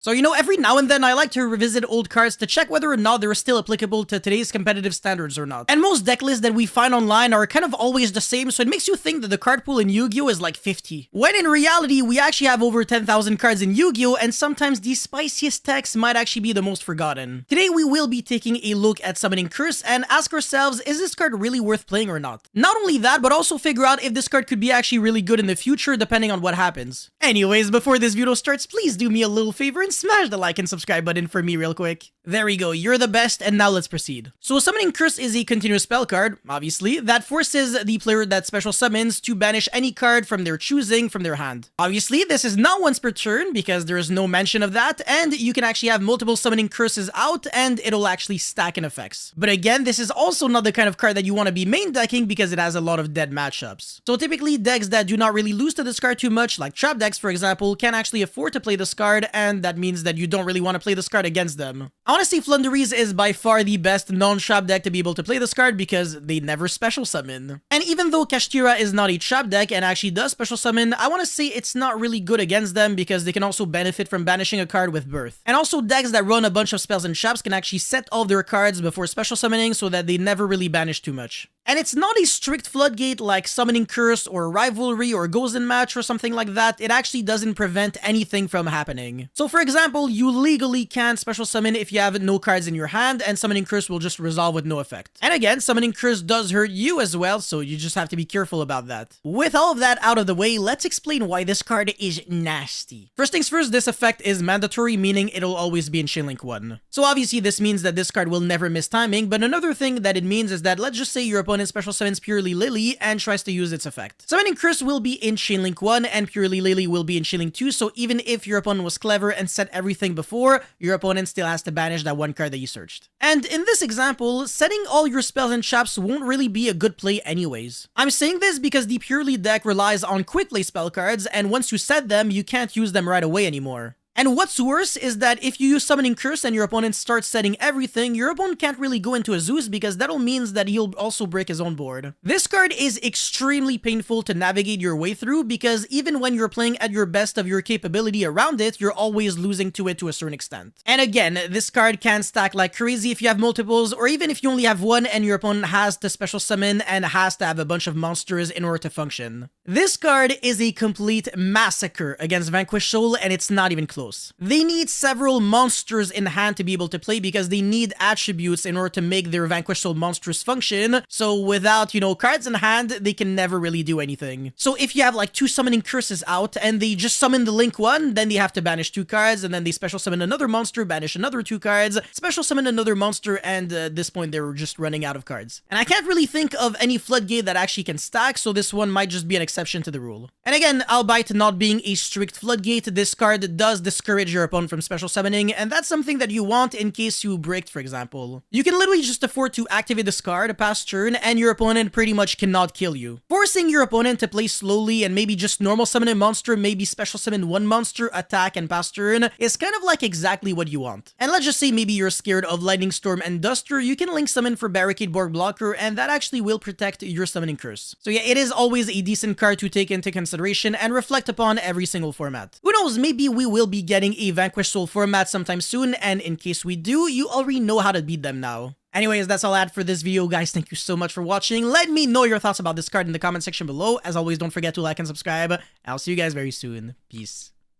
So, every now and then I like to revisit old cards to check whether or not they're still applicable to today's competitive standards or not. And most deck lists that we find online are kind of always the same, so it makes you think that the card pool in Yu-Gi-Oh! Is like 50. When in reality, we actually have over 10,000 cards in Yu-Gi-Oh! And sometimes the spiciest decks might actually be the most forgotten. Today we will be taking a look at Summoning Curse and ask ourselves, is this card really worth playing or not? Not only that, but also figure out if this card could be actually really good in the future depending on what happens. Anyways, before this video starts, please do me a little favor and smash the like and subscribe button for me real quick. There we go, you're the best, and now let's proceed. So Summoning Curse is a continuous spell card, obviously, that forces the player that special summons to banish any card from their choosing from their hand. Obviously, this is not once per turn because there is no mention of that, and you can actually have multiple Summoning Curses out and it'll actually stack in effects. But again, this is also not the kind of card that you want to be main decking because it has a lot of dead matchups. So typically, decks that do not really lose to this card too much, like trap decks for example, can actually afford to play this card, and that means that you don't really want to play this card against them. Honestly, Flunderies is by far the best non-trap deck to be able to play this card because they never special summon. And even though Kashtira is not a trap deck and actually does special summon, I want to say it's not really good against them because they can also benefit from banishing a card with Birth. And also decks that run a bunch of spells and traps can actually set all their cards before special summoning so that they never really banish too much. And it's not a strict floodgate like Summoning Curse or Rivalry or Goes in Match or something like that. It actually doesn't prevent anything from happening. So for example, you legally can special summon if you have no cards in your hand, and Summoning Curse will just resolve with no effect. And again, Summoning Curse does hurt you as well, so you just have to be careful about that. With all of that out of the way, let's explain why this card is nasty. First things first, this effect is mandatory, meaning it'll always be in Chain Link 1. So obviously this means that this card will never miss timing, but another thing that it means is that let's just say your opponent special summons Purely Lily and tries to use its effect. Summoning Curse will be in Chain Link 1 and Purely Lily will be in Chain Link 2, so even if your opponent was clever and set everything before, your opponent still has to banish that one card that you searched. And in this example, setting all your spells and traps won't really be a good play anyways. I'm saying this because the Purely deck relies on quick play spell cards, and once you set them, you can't use them right away anymore. And what's worse is that if you use Summoning Curse and your opponent starts setting everything, your opponent can't really go into a Zeus because that'll mean that he'll also break his own board. This card is extremely painful to navigate your way through because even when you're playing at your best of your capability around it, you're always losing to it to a certain extent. And again, this card can stack like crazy if you have multiples, or even if you only have one and your opponent has to special summon and has to have a bunch of monsters in order to function. This card is a complete massacre against Vanquished Soul, and it's not even close. They need several monsters in hand to be able to play because they need attributes in order to make their Vanquished Soul monsters function. So without, cards in hand, they can never really do anything. So if you have like 2 Summoning Curses out and they just summon the Link 1, then they have to banish 2 cards, and then they special summon another monster, banish another 2 cards, special summon another monster, and at this point they're just running out of cards. And I can't really think of any Floodgate that actually can stack, so this one might just be an exception to the rule. And again, albeit not being a strict Floodgate, this card does discourage your opponent from special summoning, and that's something that you want in case you bricked, for example. You can literally just afford to activate this card past turn, and your opponent pretty much cannot kill you. Forcing your opponent to play slowly and maybe just normal summon a monster, maybe special summon one monster, attack, and pass turn is kind of like exactly what you want. And let's just say maybe you're scared of Lightning Storm and Duster, you can link summon for Barricade Borg Blocker, and that actually will protect your Summoning Curse. So yeah, it is always a decent card to take into consideration and reflect upon every single format. Who knows, maybe we will be getting a Vanquished Soul format sometime soon, and in case we do, you already know how to beat them now. Anyways, that's all I had for this video, guys. Thank you so much for watching. Let me know your thoughts about this card in the comment section below. As always, don't forget to like and subscribe. I'll see you guys very soon. Peace.